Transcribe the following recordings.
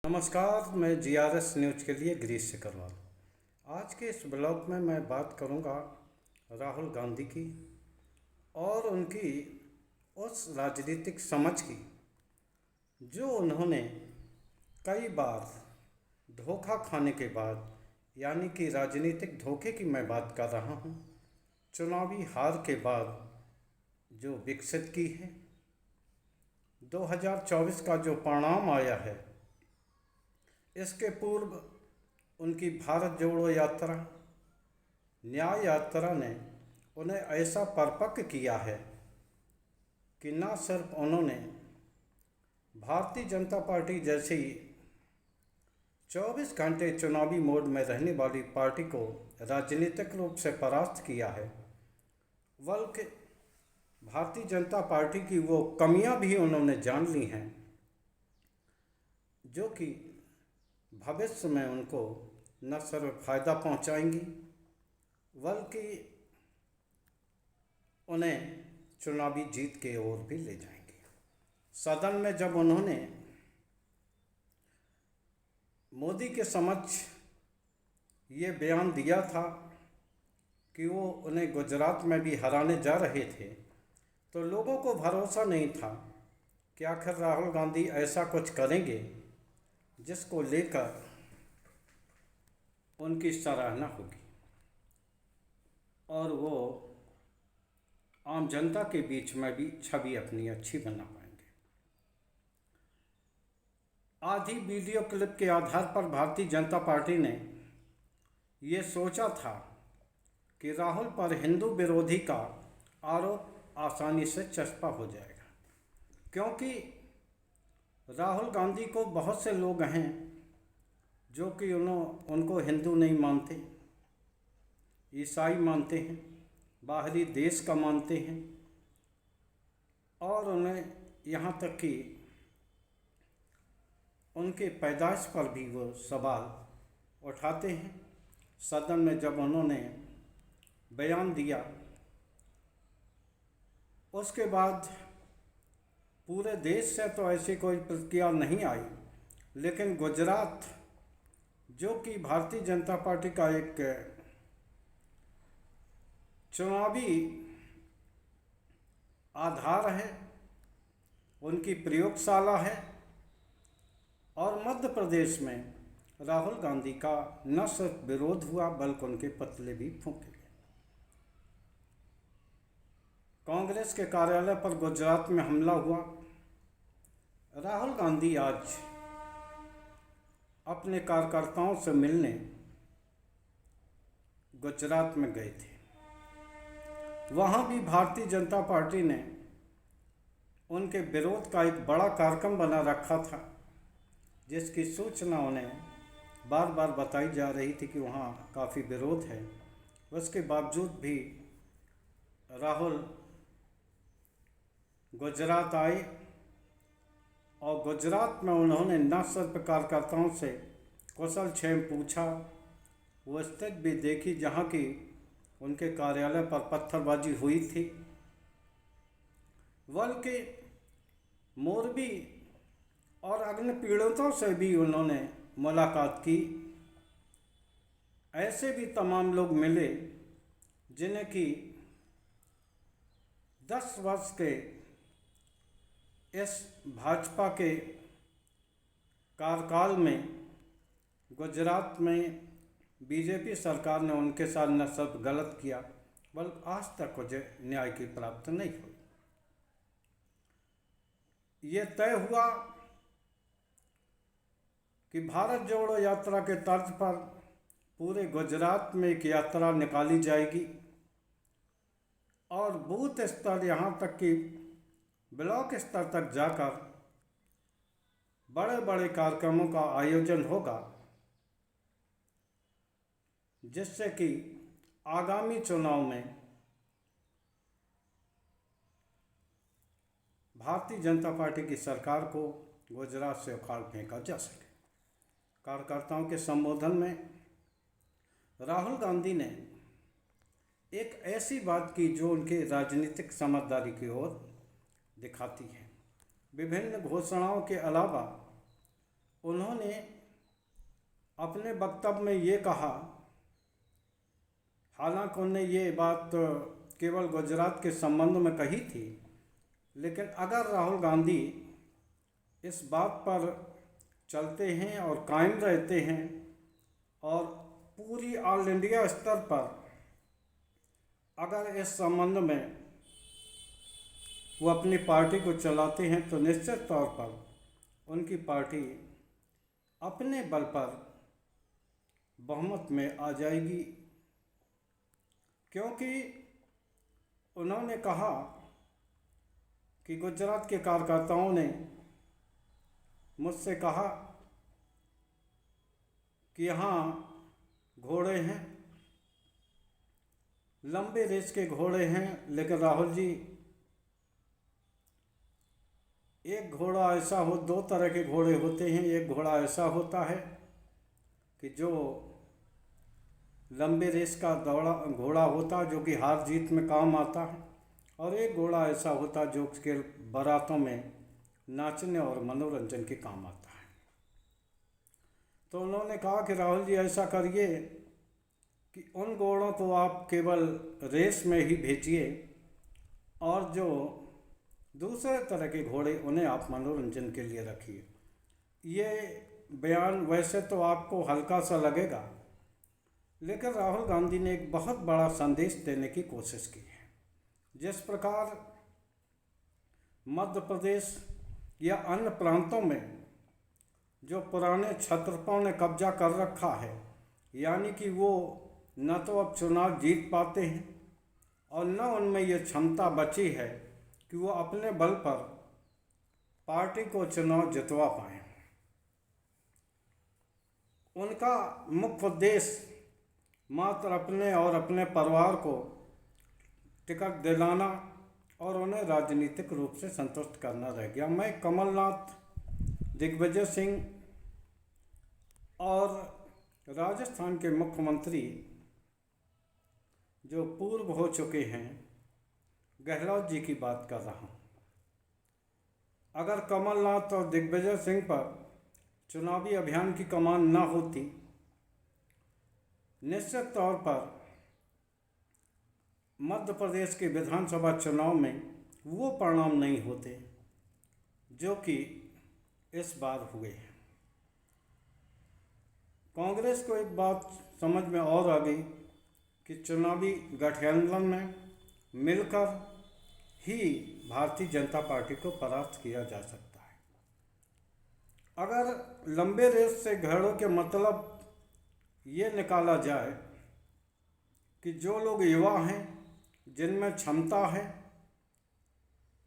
नमस्कार, मैं GRS news के लिए गिरीश सिकरवाल। आज के इस ब्लॉग में मैं बात करूंगा राहुल गांधी की और उनकी उस राजनीतिक समझ की जो उन्होंने कई बार धोखा खाने के बाद, यानी कि राजनीतिक धोखे की मैं बात कर रहा हूं, चुनावी हार के बाद जो विकसित की है। 2024 का जो परिणाम आया है, इसके पूर्व उनकी भारत जोड़ो यात्रा, न्याय यात्रा ने उन्हें ऐसा परिपक्व किया है कि न सिर्फ उन्होंने भारतीय जनता पार्टी जैसी 24 घंटे चुनावी मोड में रहने वाली पार्टी को राजनीतिक रूप से परास्त किया है, बल्कि भारतीय जनता पार्टी की वो कमियां भी उन्होंने जान ली हैं जो कि भविष्य में उनको न सिर्फ फायदा पहुंचाएंगी बल्कि उन्हें चुनावी जीत के ओर भी ले जाएंगी। सदन में जब उन्होंने मोदी के समक्ष ये बयान दिया था कि वो उन्हें गुजरात में भी हराने जा रहे थे, तो लोगों को भरोसा नहीं था कि आखिर राहुल गांधी ऐसा कुछ करेंगे जिसको लेकर उनकी सराहना होगी और वो आम जनता के बीच में भी छवि अपनी अच्छी बना पाएंगे। आधी वीडियो क्लिप के आधार पर भारतीय जनता पार्टी ने ये सोचा था कि राहुल पर हिंदू विरोधी का आरोप आसानी से चस्पा हो जाएगा, क्योंकि राहुल गांधी को बहुत से लोग हैं जो कि उनको हिंदू नहीं मानते, ईसाई मानते हैं, बाहरी देश का मानते हैं और उन्हें यहाँ तक कि उनके पैदाइश पर भी वो सवाल उठाते हैं। सदन में जब उन्होंने बयान दिया, उसके बाद पूरे देश से तो ऐसी कोई प्रतिक्रिया नहीं आई, लेकिन गुजरात जो कि भारतीय जनता पार्टी का एक चुनावी आधार है, उनकी प्रयोगशाला है, और मध्य प्रदेश में राहुल गांधी का न सिर्फ विरोध हुआ बल्कि उनके पतले भी फूंके गए। कांग्रेस के कार्यालय पर गुजरात में हमला हुआ। राहुल गांधी आज अपने कार्यकर्ताओं से मिलने गुजरात में गए थे। वहाँ भी भारतीय जनता पार्टी ने उनके विरोध का एक बड़ा कार्यक्रम बना रखा था, जिसकी सूचना उन्हें बार बार बताई जा रही थी कि वहाँ काफ़ी विरोध है। उसके बावजूद भी राहुल गुजरात आए और गुजरात में उन्होंने न सिर्फ कार्यकर्ताओं से कुशल क्षेम पूछा, वो स्थिति भी देखी जहाँ की उनके कार्यालय पर पत्थरबाजी हुई थी, बल्कि मोरबी और अन्य पीड़ितों से भी उन्होंने मुलाकात की। ऐसे भी तमाम लोग मिले जिन्हें कि 10 वर्ष के इस भाजपा के कार्यकाल में गुजरात में बीजेपी सरकार ने उनके साथ न सिर्फ गलत किया बल्कि आज तक मुझे न्याय की प्राप्ति नहीं हुई। ये तय हुआ कि भारत जोड़ो यात्रा के तर्ज पर पूरे गुजरात में एक यात्रा निकाली जाएगी और बूथ स्तर यहाँ तक कि ब्लॉक स्तर तक जाकर बड़े बड़े कार्यक्रमों का आयोजन होगा, जिससे कि आगामी चुनाव में भारतीय जनता पार्टी की सरकार को गुजरात से उखाड़ फेंका जा सके। कार्यकर्ताओं के संबोधन में राहुल गांधी ने एक ऐसी बात की जो उनके राजनीतिक समझदारी की ओर दिखाती है। विभिन्न घोषणाओं के अलावा उन्होंने अपने वक्तव्य में ये कहा, हालांकि उन्होंने ये बात केवल गुजरात के संबंध में कही थी, लेकिन अगर राहुल गांधी इस बात पर चलते हैं और कायम रहते हैं और पूरी ऑल इंडिया स्तर पर अगर इस संबंध में वो अपनी पार्टी को चलाते हैं तो निश्चित तौर पर उनकी पार्टी अपने बल पर बहुमत में आ जाएगी। क्योंकि उन्होंने कहा कि गुजरात के कार्यकर्ताओं ने मुझसे कहा कि यहाँ घोड़े हैं, लंबे रेस के घोड़े हैं, लेकिन राहुल जी एक घोड़ा ऐसा हो, दो तरह के घोड़े होते हैं। एक घोड़ा ऐसा होता है कि जो लंबे रेस का घोड़ा होता है जो कि हार जीत में काम आता है, और एक घोड़ा ऐसा होता है जो कि बारातों में नाचने और मनोरंजन के काम आता है। तो उन्होंने कहा कि राहुल जी ऐसा करिए कि उन घोड़ों को आप केवल रेस में ही भेजिए और जो दूसरे तरह के घोड़े उन्हें आप मनोरंजन के लिए रखिए। ये बयान वैसे तो आपको हल्का सा लगेगा, लेकिन राहुल गांधी ने एक बहुत बड़ा संदेश देने की कोशिश की है। जिस प्रकार मध्य प्रदेश या अन्य प्रांतों में जो पुराने क्षत्रपों ने कब्जा कर रखा है, यानी कि वो न तो अब चुनाव जीत पाते हैं और न उनमें ये क्षमता बची है कि वो अपने बल पर पार्टी को चुनाव जितवा पाएँ। उनका मुख्य उद्देश्य मात्र अपने और अपने परिवार को टिकट दिलाना और उन्हें राजनीतिक रूप से संतुष्ट करना रह गया। मैं कमलनाथ, दिग्विजय सिंह और राजस्थान के मुख्यमंत्री जो पूर्व हो चुके हैं, गहलोत जी की बात कर रहा हूँ। अगर कमलनाथ और दिग्विजय सिंह पर चुनावी अभियान की कमान न होती, निश्चित तौर पर मध्य प्रदेश के विधानसभा चुनाव में वो परिणाम नहीं होते जो कि इस बार हुए हैं। कांग्रेस को एक बात समझ में और आ गई कि चुनावी गठबंधन में मिलकर ही भारतीय जनता पार्टी को परास्त किया जा सकता है। अगर लंबे रेस से घोड़ों के मतलब ये निकाला जाए कि जो लोग युवा हैं, जिनमें क्षमता है,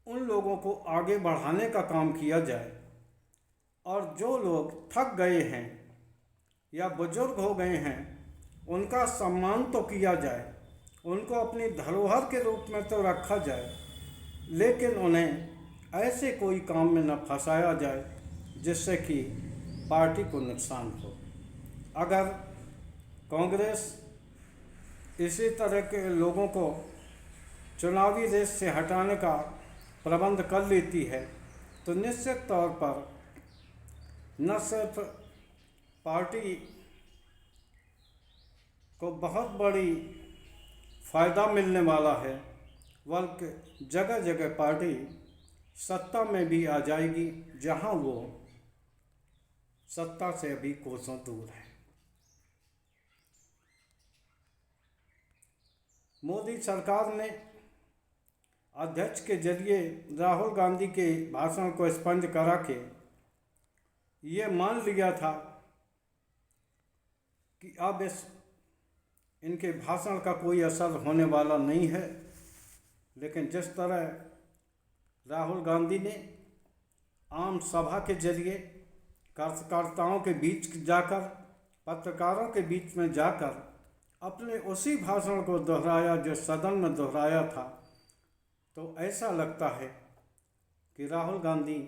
उन लोगों को आगे बढ़ाने का काम किया जाए और जो लोग थक गए हैं या बुजुर्ग हो गए हैं उनका सम्मान तो किया जाए, उनको अपनी धरोहर के रूप में तो रखा जाए, लेकिन उन्हें ऐसे कोई काम में न फंसाया जाए जिससे कि पार्टी को नुकसान हो। अगर कांग्रेस इसी तरह के लोगों को चुनावी रेस से हटाने का प्रबंध कर लेती है तो निश्चित तौर पर न सिर्फ पार्टी को बहुत बड़ी फ़ायदा मिलने वाला है, बल्कि जगह जगह पार्टी सत्ता में भी आ जाएगी जहां वो सत्ता से अभी कोसों दूर है। मोदी सरकार ने अध्यक्ष के जरिए राहुल गांधी के भाषण को स्पंज करा के ये मान लिया था कि अब इनके भाषण का कोई असर होने वाला नहीं है, लेकिन जिस तरह राहुल गांधी ने आम सभा के जरिए कार्यकर्ताओं के बीच जाकर, पत्रकारों के बीच में जाकर अपने उसी भाषण को दोहराया जो सदन में दोहराया था, तो ऐसा लगता है कि राहुल गांधी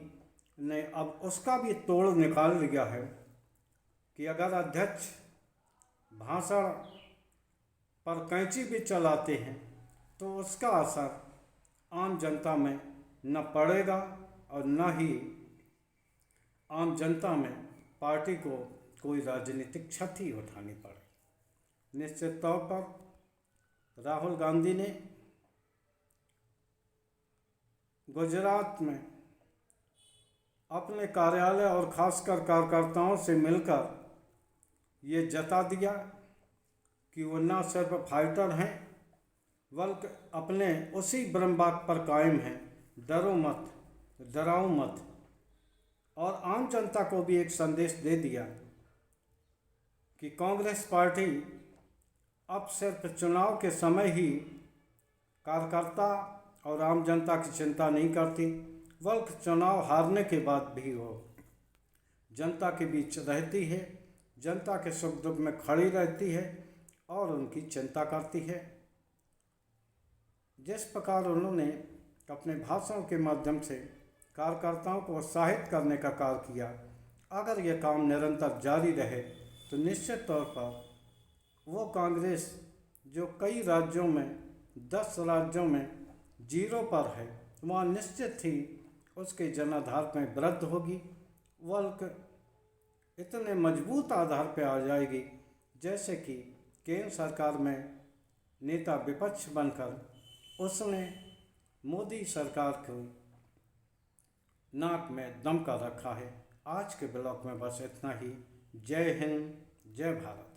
ने अब उसका भी तोड़ निकाल लिया है कि अगर अध्यक्ष भाषण पर कैंची भी चलाते हैं तो उसका असर आम जनता में न पड़ेगा और न ही आम जनता में पार्टी को कोई राजनीतिक क्षति उठानी पड़े। निश्चित तौर पर राहुल गांधी ने गुजरात में अपने कार्यालय और खासकर कार्यकर्ताओं से मिलकर ये जता दिया कि वो न सिर्फ फाइटर हैं बल्कि अपने उसी ब्रह्मवाक्य पर कायम हैं, डरो मत, डराओ मत। और आम जनता को भी एक संदेश दे दिया कि कांग्रेस पार्टी अब सिर्फ चुनाव के समय ही कार्यकर्ता और आम जनता की चिंता नहीं करती, बल्कि चुनाव हारने के बाद भी वो जनता के बीच रहती है, जनता के सुख दुख में खड़ी रहती है और उनकी चिंता करती है। जिस प्रकार उन्होंने अपने भाषणों के माध्यम से कार्यकर्ताओं को उत्साहित करने का कार्य किया, अगर यह काम निरंतर जारी रहे तो निश्चित तौर पर वो कांग्रेस जो कई राज्यों में 10 राज्यों में 0 पर है, वहाँ निश्चित ही उसके जनाधार में वृद्धि होगी, बल्कि इतने मजबूत आधार पर आ जाएगी जैसे कि केंद्र सरकार में नेता विपक्ष बनकर उसने मोदी सरकार को नाक में दम कर रखा है। आज के ब्लॉग में बस इतना ही। जय हिंद, जय भारत।